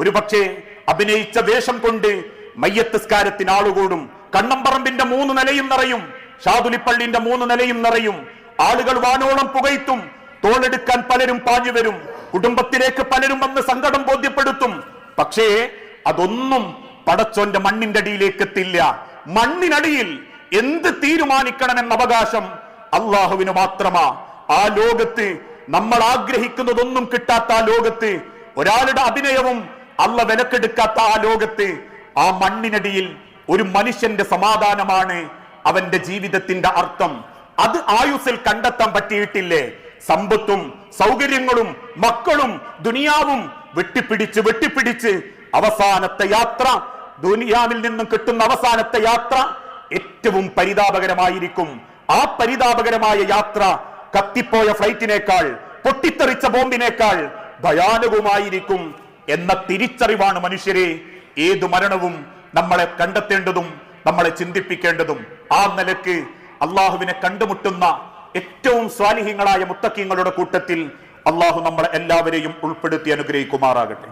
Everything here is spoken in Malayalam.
ഒരുപക്ഷെ അഭിനയിച്ച വേഷം കൊണ്ട് മയ്യത്തസ്കാരത്തിന് ആളുകൂടും. കണ്ണമ്പറമ്പിന്റെ 3 നിലയും നിറയും, ഷാദുലിപ്പള്ളിന്റെ 3 നിലയും നിറയും. ആളുകൾ വാനോളം പുകയ്ത്തും. തോളെടുക്കാൻ പലരും പാഞ്ഞു വരും. കുടുംബത്തിലേക്ക് പലരും വന്ന് സങ്കടം ബോധ്യപ്പെടുത്തും. പക്ഷേ അതൊന്നും പടച്ചോന്റെ മണ്ണിന്റെ അടിയിലേക്ക് എത്തില്ല. മണ്ണിനടിയിൽ എന്ത് തീരുമാനിക്കണമെന്ന അവകാശം അള്ളാഹുവിന് മാത്രമാ. ആ ലോകത്ത് നമ്മൾ ആഗ്രഹിക്കുന്നതൊന്നും കിട്ടാത്ത ആ ലോകത്ത്, ഒരാളുടെ അഭിനയവും അള്ള വിലക്കെടുക്കാത്ത ആ ലോകത്ത്, ആ മണ്ണിനടിയിൽ ഒരു മനുഷ്യന്റെ സമാധാനമാണ് അവന്റെ ജീവിതത്തിന്റെ അർത്ഥം. അത് ആയുസ്സിൽ കണ്ടെത്താൻ പറ്റിയിട്ടില്ലേ? സമ്പത്തും സൗകര്യങ്ങളും മക്കളും ദുനിയാവും വെട്ടിപ്പിടിച്ച് അവസാനത്തെ യാത്ര, ദുനിയാവിൽ നിന്നും കിട്ടുന്ന അവസാനത്തെ യാത്ര ഏറ്റവും പരിതാപകരമായിരിക്കും. ആ പരിതാപകരമായ യാത്ര കത്തിപ്പോയ ഫ്ലൈറ്റിനേക്കാൾ, പൊട്ടിത്തെറിച്ച ബോംബിനേക്കാൾ ഭയാനകമായിരിക്കും എന്ന തിരിച്ചറിവാണ് മനുഷ്യരെ ഏതു മരണവും നമ്മളെ കണ്ടെത്തേണ്ടതും നമ്മളെ ചിന്തിപ്പിക്കേണ്ടതും. ആ നിലക്ക് അള്ളാഹുവിനെ കണ്ടുമുട്ടുന്ന ഏറ്റവും സ്വാലിഹീങ്ങളായ മുത്തഖീങ്ങളുടെ കൂട്ടത്തിൽ അള്ളാഹു നമ്മളെ എല്ലാവരെയും ഉൾപ്പെടുത്തി അനുഗ്രഹിക്കുമാറാകട്ടെ.